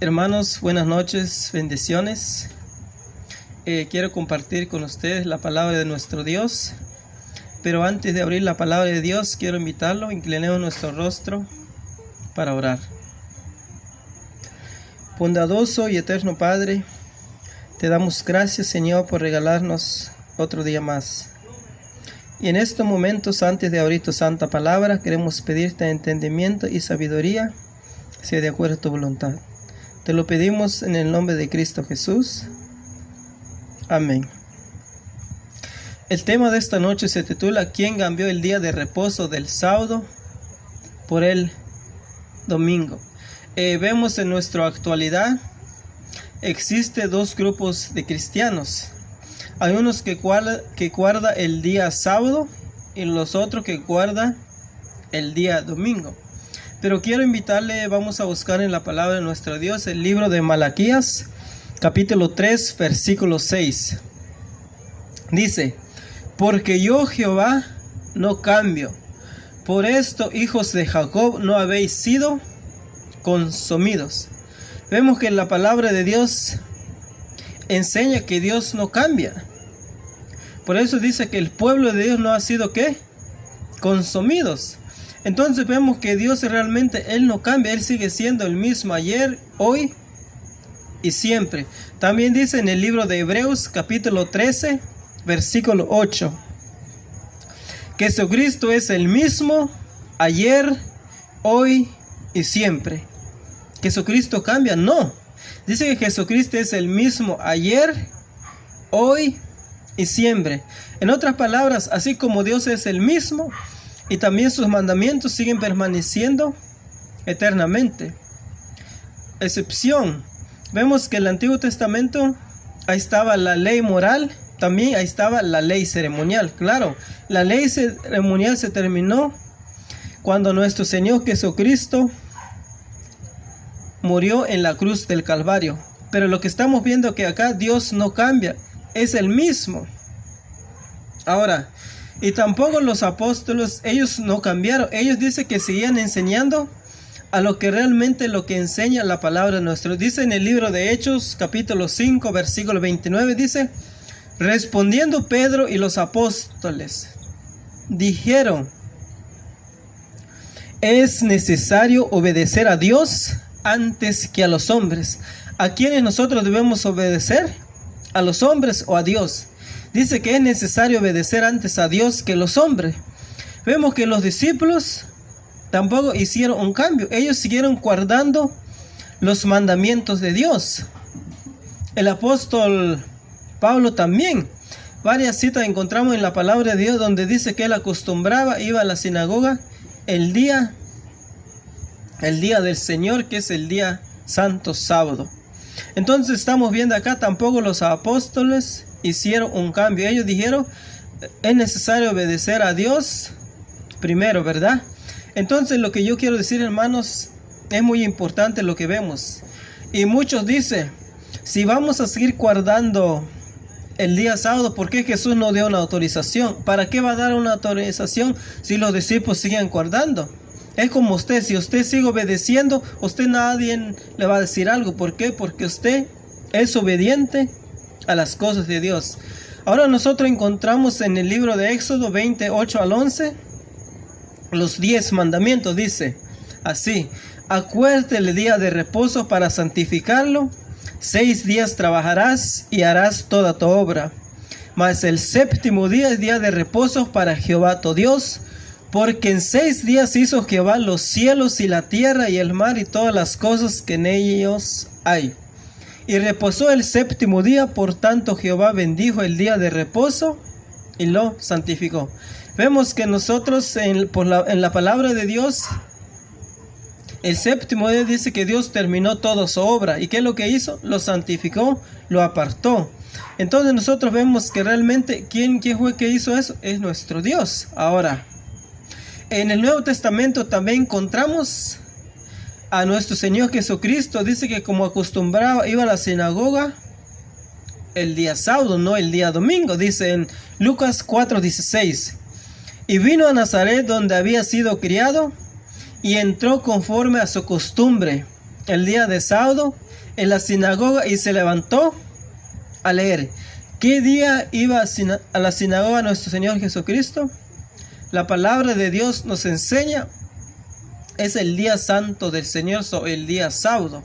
Hermanos, buenas noches, bendiciones. Quiero compartir con ustedes la palabra de nuestro Dios. Pero antes de abrir la palabra de Dios, quiero invitarlo, inclinemos nuestro rostro para orar. Bondadoso y eterno Padre, te damos gracias, Señor, por regalarnos otro día más. Y en estos momentos, antes de abrir tu santa palabra, queremos pedirte entendimiento y sabiduría, sea de acuerdo a tu voluntad. Te lo pedimos en el nombre de Cristo Jesús. Amén. El tema de esta noche se titula ¿Quién cambió el día de reposo del sábado por el domingo? Vemos en nuestra actualidad, existe dos grupos de cristianos. Hay unos que guarda el día sábado y los otros que guarda el día domingo. Pero quiero invitarle, vamos a buscar en la palabra de nuestro Dios el libro de Malaquías, capítulo 3, versículo 6. Dice: porque yo Jehová no cambio, por esto hijos de Jacob no habéis sido consumidos. Vemos que la palabra de Dios enseña que Dios no cambia. Por eso dice que el pueblo de Dios no ha sido ¿qué? Consumidos. Entonces vemos que Dios realmente, Él no cambia, Él sigue siendo el mismo ayer, hoy y siempre. También dice en el libro de Hebreos capítulo 13, versículo 8. Que Jesucristo es el mismo ayer, hoy y siempre. ¿Jesucristo cambia? No. Dice que Jesucristo es el mismo ayer, hoy y siempre. En otras palabras, así como Dios es el mismo, y también sus mandamientos siguen permaneciendo eternamente. Excepción. Vemos que en el Antiguo Testamento, ahí estaba la ley moral, también ahí estaba la ley ceremonial. Claro, la ley ceremonial se terminó cuando nuestro Señor Jesucristo murió en la cruz del Calvario. Pero lo que estamos viendo que acá Dios no cambia, es el mismo. Ahora, y tampoco los apóstoles, ellos no cambiaron. Ellos dicen que seguían enseñando a lo que realmente lo que enseña la palabra nuestra. Dice en el libro de Hechos, capítulo 5, versículo 29, dice: respondiendo Pedro y los apóstoles, dijeron: es necesario obedecer a Dios antes que a los hombres. ¿A quiénes nosotros debemos obedecer? ¿A los hombres o a Dios? Dice que es necesario obedecer antes a Dios que a los hombres. Vemos que los discípulos tampoco hicieron un cambio. Ellos siguieron guardando los mandamientos de Dios. El apóstol Pablo también. Varias citas encontramos en la palabra de Dios donde dice que él acostumbraba, iba a la sinagoga el día del Señor, que es el día santo sábado. Entonces estamos viendo acá, tampoco los apóstoles hicieron un cambio. Ellos dijeron, es necesario obedecer a Dios primero, ¿verdad? Entonces lo que yo quiero decir, hermanos, es muy importante lo que vemos. Y muchos dicen, si vamos a seguir guardando el día sábado, ¿por qué Jesús no dio una autorización? ¿Para qué va a dar una autorización si los discípulos siguen guardando? Es como usted, si usted sigue obedeciendo, usted nadie le va a decir algo. ¿Por qué? Porque usted es obediente a las cosas de Dios. Ahora nosotros encontramos en el libro de Éxodo 28 al 11 los 10 mandamientos. Dice así: acuérdate el día de reposo para santificarlo. 6 días trabajarás y harás toda tu obra, mas el séptimo día es día de reposo para Jehová tu Dios. Porque en 6 días hizo Jehová los cielos y la tierra y el mar y todas las cosas que en ellos hay. Y reposó el séptimo día, por tanto Jehová bendijo el día de reposo y lo santificó. Vemos que nosotros en la palabra de Dios, el séptimo día dice que Dios terminó toda su obra. ¿Y qué es lo que hizo? Lo santificó, lo apartó. Entonces nosotros vemos que realmente ¿quién fue que hizo eso? Es nuestro Dios. Ahora, en el Nuevo Testamento también encontramos a nuestro Señor Jesucristo. Dice que como acostumbraba, iba a la sinagoga el día sábado, no el día domingo. Dice en Lucas 4:16: y vino a Nazaret, donde había sido criado, y entró conforme a su costumbre el día de sábado en la sinagoga y se levantó a leer. ¿Qué día iba a la sinagoga nuestro Señor Jesucristo? La palabra de Dios nos enseña, es el día santo del Señor, el día sábado.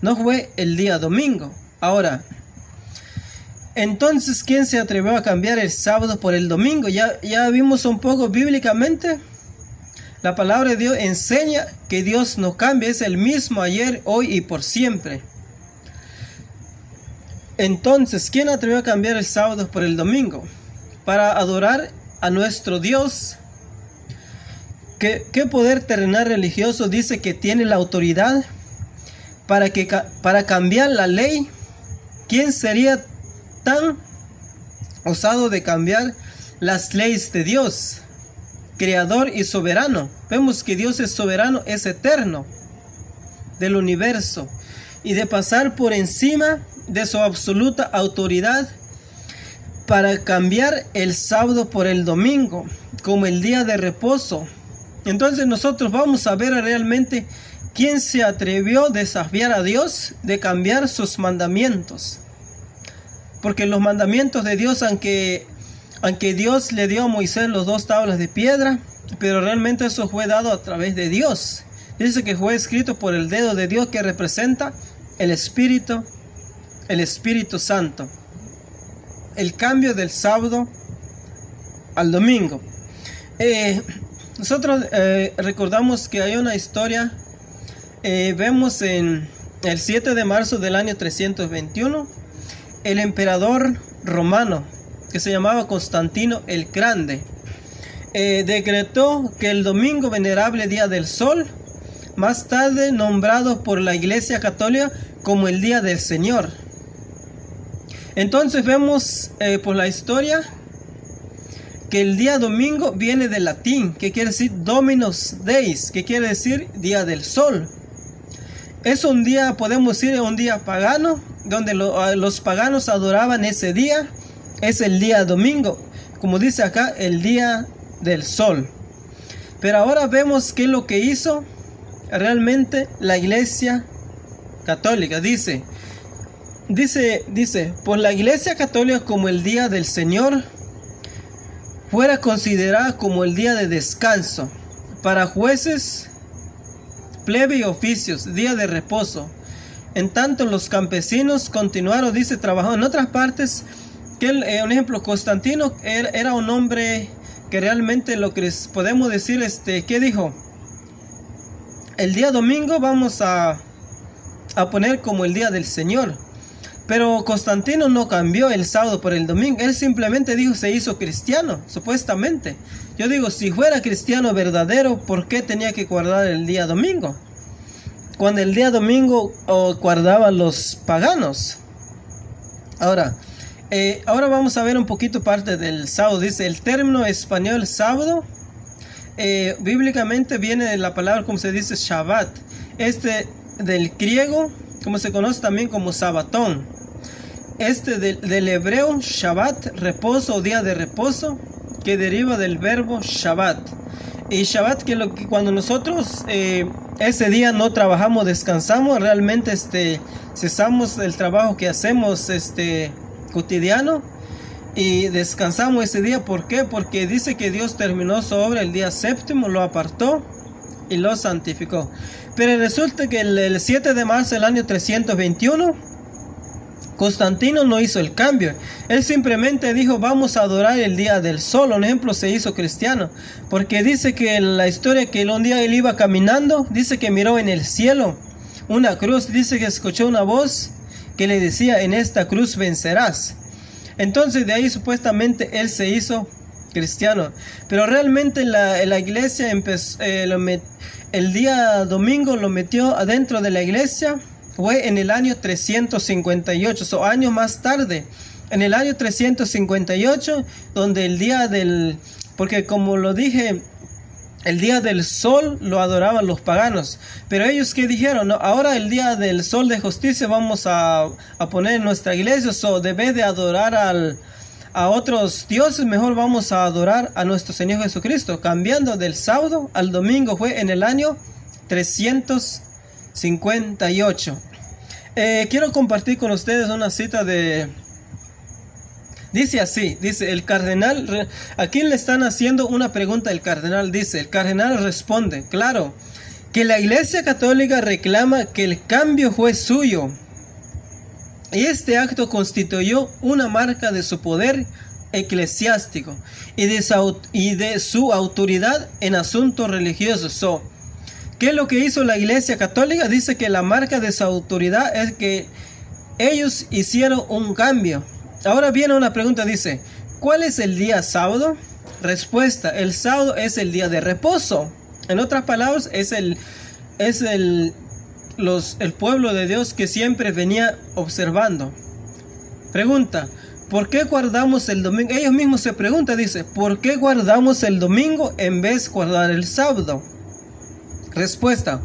No fue el día domingo. Ahora, entonces, ¿quién se atrevió a cambiar el sábado por el domingo? Ya vimos un poco bíblicamente. La palabra de Dios enseña que Dios no cambia, es el mismo ayer, hoy y por siempre. Entonces, ¿quién atrevió a cambiar el sábado por el domingo? Para adorar a nuestro Dios. ¿Qué poder terrenal religioso dice que tiene la autoridad para cambiar la ley? ¿Quién sería tan osado de cambiar las leyes de Dios, creador y soberano? Vemos que Dios es soberano, es eterno del universo, y de pasar por encima de su absoluta autoridad para cambiar el sábado por el domingo como el día de reposo. Entonces nosotros vamos a ver realmente quién se atrevió a desafiar a Dios de cambiar sus mandamientos. Porque los mandamientos de Dios, aunque Dios le dio a Moisés los 2 tablas de piedra, pero realmente eso fue dado a través de Dios. Dice que fue escrito por el dedo de Dios, que representa el Espíritu Santo. El cambio del sábado al domingo. Nosotros recordamos que hay una historia. Vemos en el 7 de marzo del año 321, el emperador romano, que se llamaba Constantino el Grande, decretó que el domingo venerable día del sol, más tarde nombrado por la Iglesia Católica como el día del Señor. Entonces vemos por la historia que el día domingo viene del latín, que quiere decir Dominus Deis, que quiere decir día del sol. Es un día, podemos decir, un día pagano, donde los paganos adoraban ese día. Es el día domingo, como dice acá, el día del sol. Pero ahora vemos qué es lo que hizo realmente la Iglesia Católica. Dice, por la Iglesia Católica, como el día del Señor fuera considerada como el día de descanso para jueces, plebe y oficios, día de reposo. En tanto los campesinos continuaron, dice, trabajando en otras partes. Que un ejemplo, Constantino era un hombre que realmente lo que podemos decir, ¿qué dijo? El día domingo vamos a poner como el día del Señor. Pero Constantino no cambió el sábado por el domingo. Él simplemente dijo, se hizo cristiano, supuestamente. Yo digo, si fuera cristiano verdadero, ¿por qué tenía que guardar el día domingo? Cuando el día domingo guardaban los paganos. Ahora vamos a ver un poquito parte del sábado. Dice, el término español sábado, bíblicamente viene de la palabra, como se dice, Shabbat. Del griego, como se conoce también como sabatón. Del hebreo Shabbat, reposo o día de reposo, que deriva del verbo Shabbat. Y Shabbat, que cuando nosotros ese día no trabajamos, descansamos, realmente cesamos el trabajo que hacemos cotidiano y descansamos ese día. ¿Por qué? Porque dice que Dios terminó su obra el día séptimo, lo apartó y lo santificó. Pero resulta que el 7 de marzo del año 321, Constantino no hizo el cambio. Él simplemente dijo, vamos a adorar el día del sol. Un ejemplo, se hizo cristiano. Porque dice que la historia, que un día él iba caminando, dice que miró en el cielo una cruz. Dice que escuchó una voz que le decía, en esta cruz vencerás. Entonces de ahí supuestamente él se hizo cristiano. Pero realmente la iglesia empezó, el día domingo lo metió adentro de la iglesia. Fue en el año 358, años más tarde, en el año 358, donde el día porque como lo dije, el día del sol lo adoraban los paganos. Pero ellos, ¿qué dijeron? No, ahora el día del sol de justicia vamos a poner en nuestra iglesia, debe de adorar a otros dioses, mejor vamos a adorar a nuestro Señor Jesucristo. Cambiando del sábado al domingo fue en el año 358. 58. Quiero compartir con ustedes una cita de... Dice así, dice el cardenal, aquí le están haciendo una pregunta el cardenal, dice, el cardenal responde, claro, que la Iglesia Católica reclama que el cambio fue suyo, y este acto constituyó una marca de su poder eclesiástico y de su autoridad en asuntos religiosos. ¿Qué es lo que hizo la Iglesia Católica? Dice que la marca de su autoridad es que ellos hicieron un cambio. Ahora viene una pregunta, dice, ¿cuál es el día sábado? Respuesta, el sábado es el día de reposo. En otras palabras, es el pueblo de Dios que siempre venía observando. Pregunta, ¿por qué guardamos el domingo? Ellos mismos se preguntan, dice, ¿por qué guardamos el domingo en vez de guardar el sábado? Respuesta,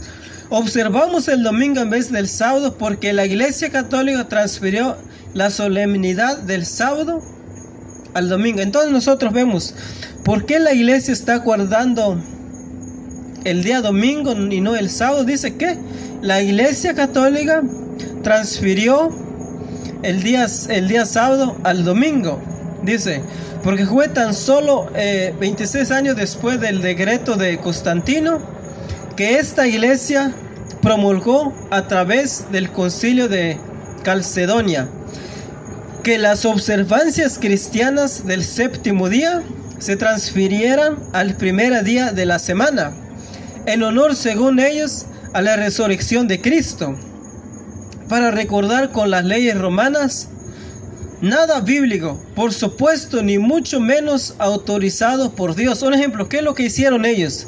observamos el domingo en vez del sábado porque la Iglesia Católica transfirió la solemnidad del sábado al domingo. Entonces nosotros vemos, ¿por qué la Iglesia está guardando el día domingo y no el sábado? Dice que la Iglesia Católica transfirió el día sábado al domingo. Dice, porque fue tan solo 26 años después del decreto de Constantino que esta iglesia promulgó a través del concilio de Calcedonia que las observancias cristianas del séptimo día se transfirieran al primer día de la semana, en honor, según ellos, a la resurrección de Cristo, para recordar con las leyes romanas nada bíblico, por supuesto, ni mucho menos autorizado por Dios. Un ejemplo, ¿qué es lo que hicieron ellos?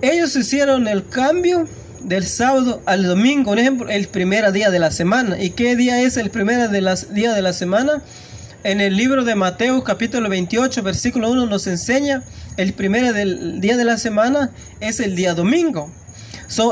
Ellos hicieron el cambio del sábado al domingo, un ejemplo, el primer día de la semana. ¿Y qué día es el primer día de la semana? En el libro de Mateo, capítulo 28, versículo 1, nos enseña el primer día de la semana es el día domingo.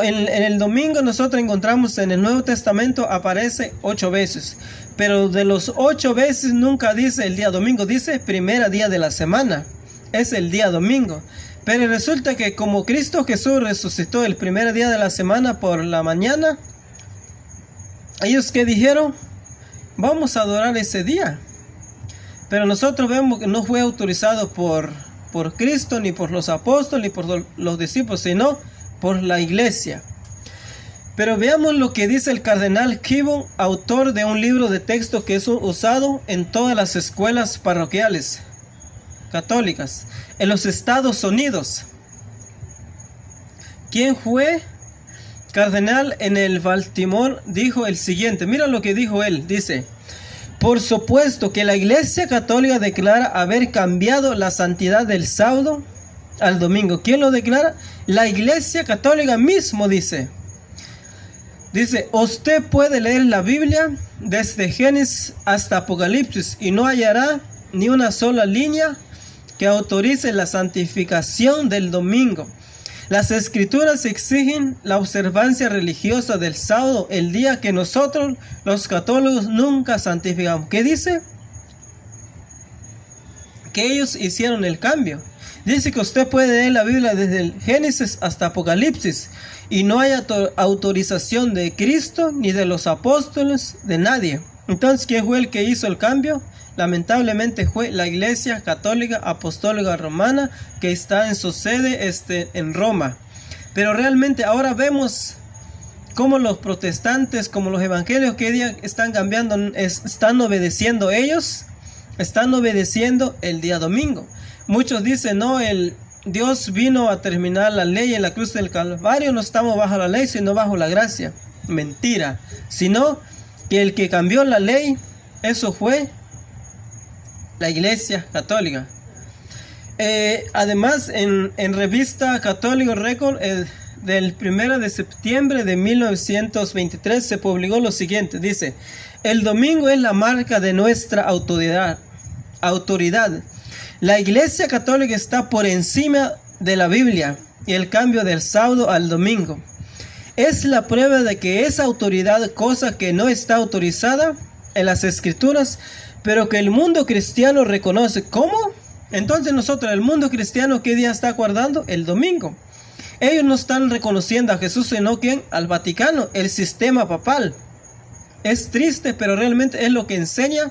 En el domingo nosotros encontramos en el Nuevo Testamento aparece 8 veces, pero de los 8 veces nunca dice el día domingo, dice primer día de la semana, es el día domingo. Pero resulta que como Cristo Jesús resucitó el primer día de la semana por la mañana, ellos que dijeron, vamos a adorar ese día. Pero nosotros vemos que no fue autorizado por Cristo, ni por los apóstoles, ni por los discípulos, sino por la iglesia. Pero veamos lo que dice el cardenal Gibbon, autor de un libro de texto que es usado en todas las escuelas parroquiales católicas en los Estados Unidos. ¿Quién fue? Cardenal en el Baltimore dijo el siguiente, mira lo que dijo él, dice, por supuesto que la Iglesia Católica declara haber cambiado la santidad del sábado al domingo. ¿Quién lo declara? La Iglesia Católica mismo dice, usted puede leer la Biblia desde Génesis hasta Apocalipsis y no hallará ni una sola línea que autorice la santificación del domingo. Las escrituras exigen la observancia religiosa del sábado, el día que nosotros los católicos nunca santificamos. ¿Qué dice? Que ellos hicieron el cambio. Dice que usted puede leer la Biblia desde el Génesis hasta Apocalipsis y no hay autorización de Cristo ni de los apóstoles, de nadie. Entonces, ¿quién fue el que hizo el cambio? Lamentablemente fue la Iglesia Católica Apostólica Romana, que está en su sede en Roma. Pero realmente ahora vemos cómo los protestantes, como los evangelios que hoy día están cambiando, están obedeciendo ellos, están obedeciendo el día domingo. Muchos dicen, no, Dios vino a terminar la ley en la cruz del Calvario, no estamos bajo la ley, sino bajo la gracia. Mentira, sino que el que cambió la ley, eso fue la Iglesia Católica. Además, en revista Católico Record, del 1 de septiembre de 1923, se publicó lo siguiente. Dice, el domingo es la marca de nuestra autoridad. La Iglesia Católica está por encima de la Biblia y el cambio del sábado al domingo es la prueba de que esa autoridad, cosa que no está autorizada en las Escrituras, pero que el mundo cristiano reconoce. ¿Cómo? Entonces nosotros, el mundo cristiano, ¿qué día está guardando? El domingo. Ellos no están reconociendo a Jesús, sino ¿quién? Al Vaticano, el sistema papal. Es triste, pero realmente es lo que enseña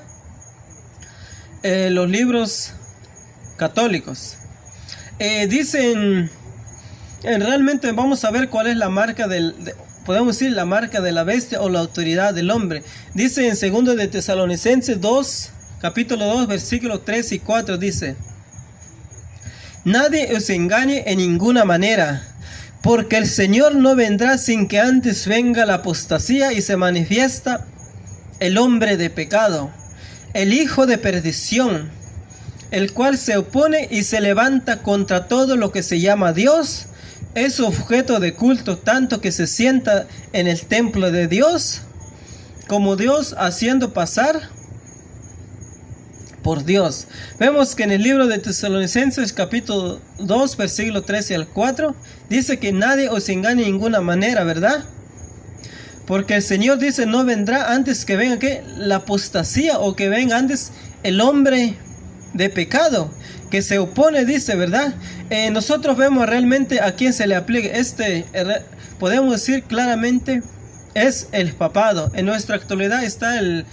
los libros católicos. Dicen, realmente vamos a ver cuál es la marca podemos decir la marca de la bestia o la autoridad del hombre. Dice en 2 de Tesalonicenses 2, capítulo 2, versículos 3 y 4, dice: nadie os engañe en ninguna manera, porque el Señor no vendrá sin que antes venga la apostasía y se manifiesta el hombre de pecado, el hijo de perdición, el cual se opone y se levanta contra todo lo que se llama Dios, es objeto de culto, tanto que se sienta en el templo de Dios como Dios, haciendo pasar por Dios. Vemos que en el libro de Tesalonicenses capítulo 2 versículo 13 al 4 dice que nadie os engañe de ninguna manera, ¿verdad? Porque el Señor dice no vendrá antes que venga ¿qué? La apostasía, o que venga antes el hombre de pecado que se opone, dice, ¿verdad? Nosotros vemos realmente a quién se le aplica podemos decir claramente es el papado. En nuestra actualidad está el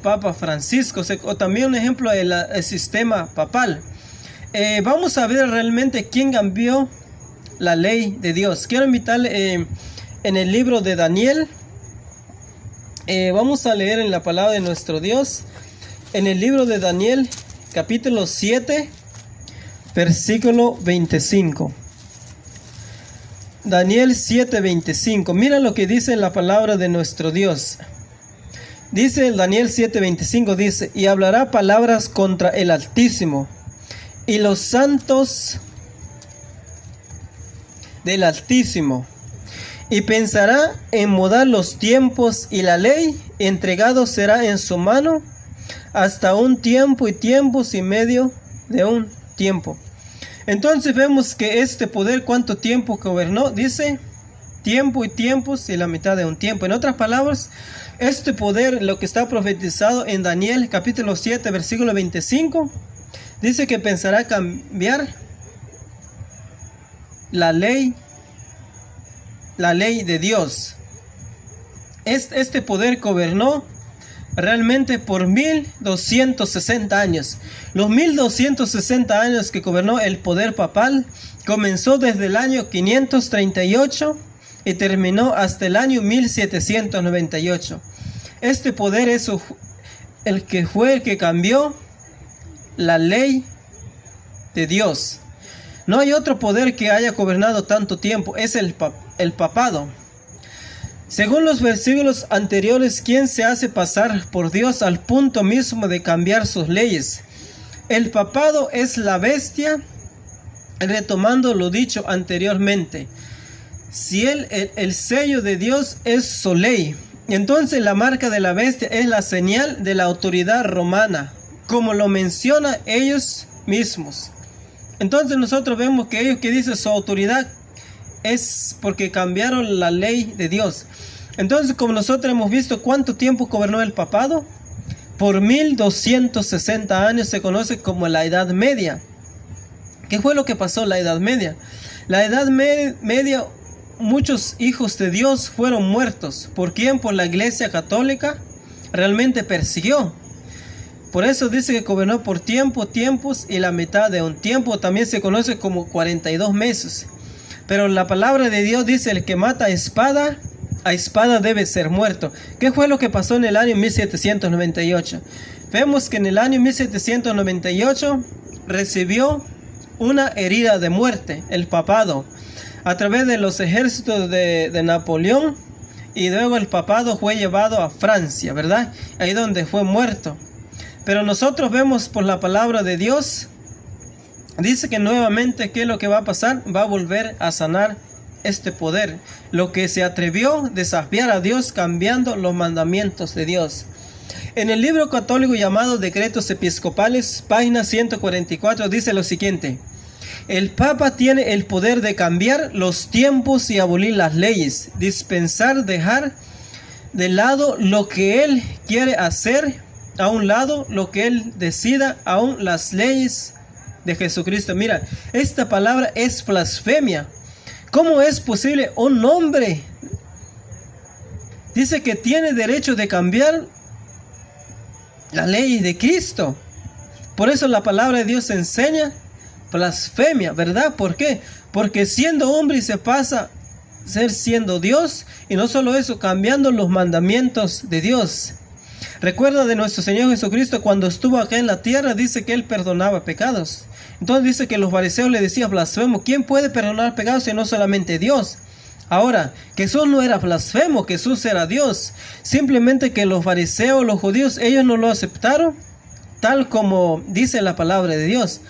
Papa Francisco, o también un ejemplo del sistema papal. Vamos a ver realmente quién cambió la ley de Dios. Quiero invitarle en el libro de Daniel. Vamos a leer en la palabra de nuestro Dios, en el libro de Daniel, capítulo 7, versículo 25. Daniel 7, 25. Mira lo que dice la palabra de nuestro Dios. Dice el Daniel 7, 25, dice: y hablará palabras contra el Altísimo y los santos del Altísimo, y pensará en mudar los tiempos y la ley, entregado será en su mano hasta un tiempo y tiempos y medio de un tiempo. Entonces vemos que este poder, ¿cuánto tiempo gobernó? Dice tiempo y tiempos y la mitad de un tiempo. En otras palabras, este poder, lo que está profetizado en Daniel capítulo 7 versículo 25, dice que pensará cambiar la ley de Dios. Este poder gobernó realmente por 1260 años. Los 1260 años que gobernó el poder papal comenzó desde el año 538 y terminó hasta el año 1798. Este poder es el que cambió la ley de Dios. No hay otro poder que haya gobernado tanto tiempo, es el papado. Según los versículos anteriores, ¿quién se hace pasar por Dios al punto mismo de cambiar sus leyes? El papado es la bestia, retomando lo dicho anteriormente. Si el sello de Dios es su ley, entonces la marca de la bestia es la señal de la autoridad romana, como lo mencionan ellos mismos. Entonces nosotros vemos que ellos que dicen su autoridad es porque cambiaron la ley de Dios. Entonces, como nosotros hemos visto, ¿cuánto tiempo gobernó el papado? Por 1260 años, se conoce como la Edad Media. ¿Qué fue lo que pasó en la Edad Media? La Edad Media, muchos hijos de Dios fueron muertos. ¿Por quién? Por la Iglesia Católica. Realmente persiguió. Por eso dice que gobernó por tiempos y la mitad de un tiempo. También se conoce como 42 meses. Pero la palabra de Dios dice: el que mata a espada debe ser muerto. ¿Qué fue lo que pasó en el año 1798? Vemos que en el año 1798 recibió una herida de muerte, el papado, a través de los ejércitos de Napoleón, y luego el papado fue llevado a Francia, ¿verdad? Ahí donde fue muerto. Pero nosotros vemos por la palabra de Dios, dice que nuevamente, ¿qué es lo que va a pasar? Va a volver a sanar este poder, lo que se atrevió a desafiar a Dios cambiando los mandamientos de Dios. En el libro católico llamado Decretos Episcopales, página 144, dice lo siguiente: el Papa tiene el poder de cambiar los tiempos y abolir las leyes, dispensar, dejar de lado lo que él quiere hacer, a un lado lo que él decida, aún las leyes de Jesucristo. Mira, esta palabra es blasfemia. ¿Cómo es posible un hombre? Dice que tiene derecho de cambiar la ley de Cristo. Por eso la palabra de Dios enseña blasfemia, ¿verdad? ¿Por qué? Porque siendo hombre se pasa a ser siendo Dios, y no solo eso, cambiando los mandamientos de Dios. Recuerda de nuestro Señor Jesucristo cuando estuvo acá en la tierra, dice que Él perdonaba pecados. Entonces dice que los fariseos le decían blasfemo. ¿Quién puede perdonar pecados si no solamente Dios? Ahora, Jesús no era blasfemo, Jesús era Dios. Simplemente que los fariseos, los judíos, ellos no lo aceptaron, tal como dice la palabra de Dios.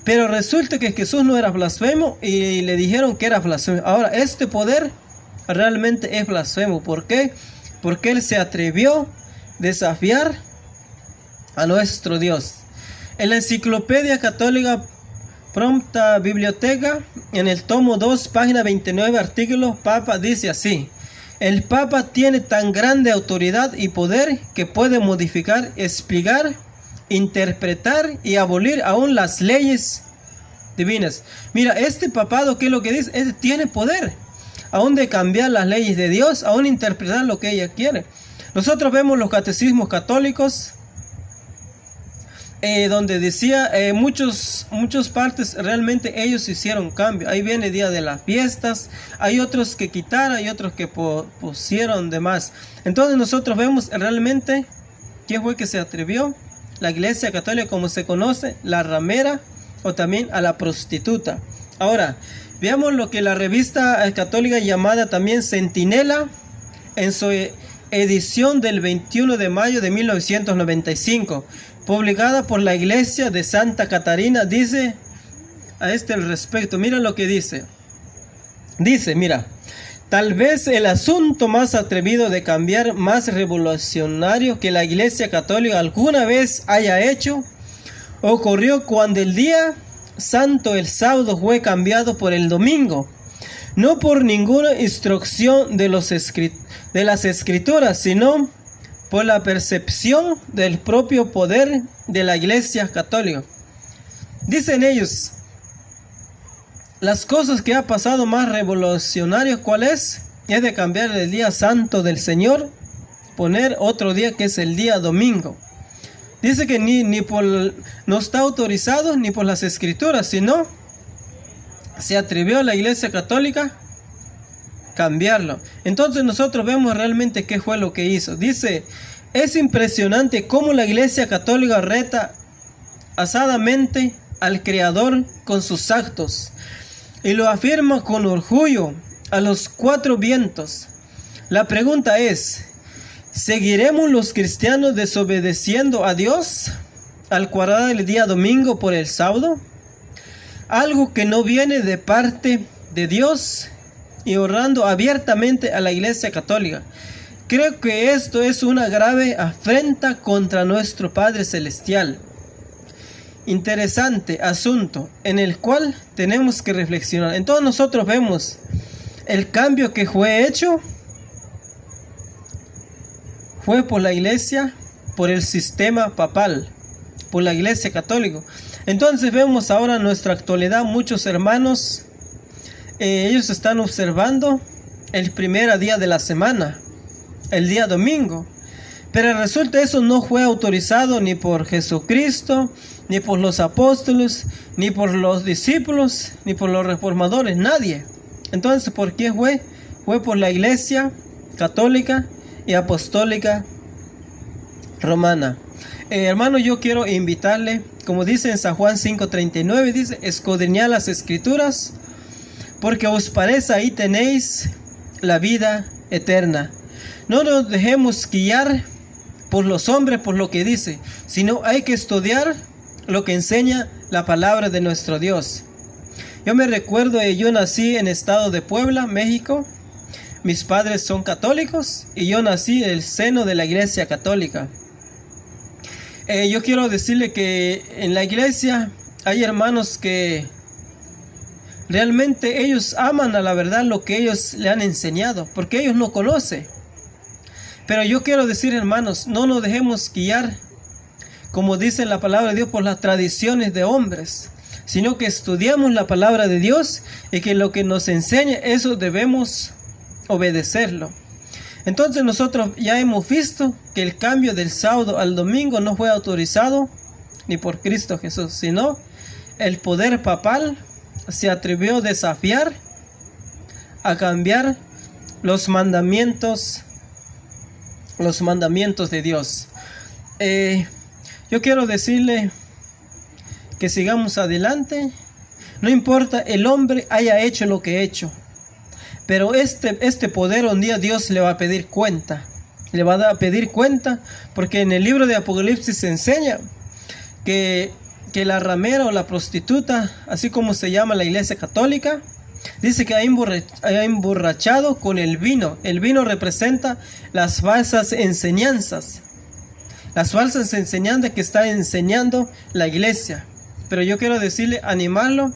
Pero resulta que Jesús no era blasfemo y le dijeron que era blasfemo. Ahora, este poder realmente es blasfemo. ¿Por qué? Porque Él se atrevió a desafiar a nuestro Dios. En la Enciclopedia Católica Prompta Biblioteca, en el tomo 2, página 29, artículo, Papa dice así: el Papa tiene tan grande autoridad y poder que puede modificar, explicar, interpretar y abolir aún las leyes divinas. Mira, este papado, ¿qué es lo que dice? Tiene poder aún de cambiar las leyes de Dios, aún interpretar lo que ella quiere. Nosotros vemos los catecismos católicos, donde decía muchas partes realmente ellos hicieron cambio. Ahí viene el día de las fiestas, hay otros que quitaron, hay otros que pusieron de más. Entonces nosotros vemos realmente quién fue que se atrevió. La Iglesia Católica, como se conoce, la ramera o también a la prostituta. Ahora, veamos lo que la revista católica llamada también Centinela, en su edición del 21 de mayo de 1995, publicada por la Iglesia de Santa Catarina, dice a el respecto. Mira lo que dice. Dice, mira: tal vez el asunto más atrevido de cambiar, más revolucionario que la Iglesia Católica alguna vez haya hecho, ocurrió cuando el día santo, el sábado, fue cambiado por el domingo. No por ninguna instrucción de las Escrituras, sino por la percepción del propio poder de la Iglesia Católica. Dicen ellos, las cosas que ha pasado más revolucionarias, ¿cuál es? Es de cambiar el día santo del Señor, poner otro día que es el día domingo. Dice que no está autorizado ni por las Escrituras, sino se atrevió a la Iglesia Católica cambiarlo. Entonces nosotros vemos realmente qué fue lo que hizo. Dice, es impresionante cómo la Iglesia Católica reta asadamente al Creador con sus actos y lo afirma con orgullo a los cuatro vientos. La pregunta es, ¿seguiremos los cristianos desobedeciendo a Dios al guardar el día domingo por el sábado? Algo que no viene de parte de Dios, y honrando abiertamente a la Iglesia Católica. Creo que esto es una grave afrenta contra nuestro Padre Celestial. Interesante asunto en el cual tenemos que reflexionar. Entonces nosotros vemos el cambio que fue hecho fue por la Iglesia, por el sistema papal, por la Iglesia Católica. Entonces vemos ahora en nuestra actualidad muchos hermanos, ellos están observando el primer día de la semana, el día domingo. Pero resulta eso no fue autorizado ni por Jesucristo, ni por los apóstoles, ni por los discípulos, ni por los reformadores, nadie. Entonces, ¿por qué fue? Fue por la Iglesia Católica y Apostólica Romana. Hermano, yo quiero invitarle, como dice en San Juan 5:39, dice, escudriñad las Escrituras, porque os parece ahí tenéis la vida eterna. No nos dejemos guiar por los hombres, por lo que dice, sino hay que estudiar lo que enseña la palabra de nuestro Dios. Yo me recuerdo, yo nací en el estado de Puebla, México. Mis padres son católicos y yo nací en el seno de la Iglesia Católica. Yo quiero decirle que en la iglesia hay hermanos que realmente ellos aman a la verdad lo que ellos le han enseñado, porque ellos no conocen. Pero yo quiero decir, hermanos, no nos dejemos guiar, como dice la palabra de Dios, por las tradiciones de hombres. sino que estudiamos la palabra de Dios y que lo que nos enseña, eso debemos obedecerlo. Entonces nosotros ya hemos visto que el cambio del sábado al domingo no fue autorizado ni por Cristo Jesús, sino el poder papal se atrevió a desafiar, a cambiar los mandamientos de Dios. Yo quiero decirle que sigamos adelante. No importa el hombre haya hecho lo que ha hecho, pero este poder un día Dios le va a pedir cuenta. Le va a pedir cuenta, porque en el libro de Apocalipsis se enseña que la ramera o la prostituta, así como se llama la iglesia católica, dice que ha emborrachado con el vino. El vino representa las falsas enseñanzas. Las falsas enseñanzas que está enseñando la iglesia. Pero yo quiero decirle, animarlo,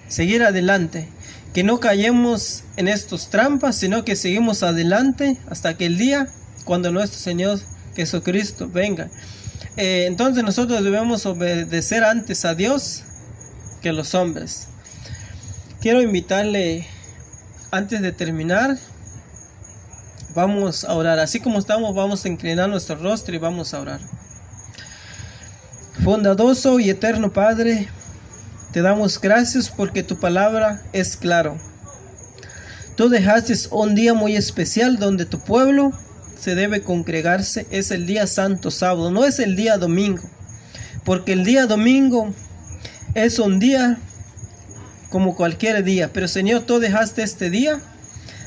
seguir adelante. Que no caemos en estos trampas, sino que seguimos adelante hasta aquel día cuando nuestro Señor Jesucristo venga. Entonces nosotros debemos obedecer antes a Dios que a los hombres. Quiero invitarle, antes de terminar, vamos a orar. Así como estamos, vamos a inclinar nuestro rostro y vamos a orar. Bondadoso y eterno Padre, te damos gracias porque tu palabra es claro. Tú dejaste un día muy especial donde tu pueblo se debe congregarse. Es el día santo sábado, no es el día domingo, porque el día domingo es un día como cualquier día, pero Señor, tú dejaste este día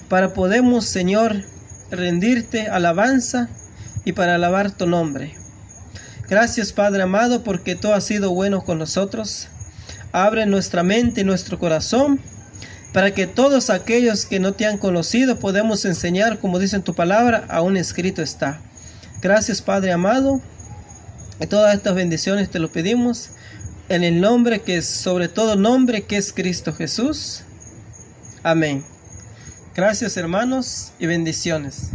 para podemos, Señor, rendirte alabanza y para alabar tu nombre. Gracias, Padre amado, porque tú has sido bueno con nosotros. Abre nuestra mente y nuestro corazón para que todos aquellos que no te han conocido podemos enseñar, como dice en tu palabra, aún escrito está. Gracias, Padre amado, y todas estas bendiciones te lo pedimos en el nombre que es sobre todo nombre, que es Cristo Jesús. Amén. Gracias, hermanos, y bendiciones.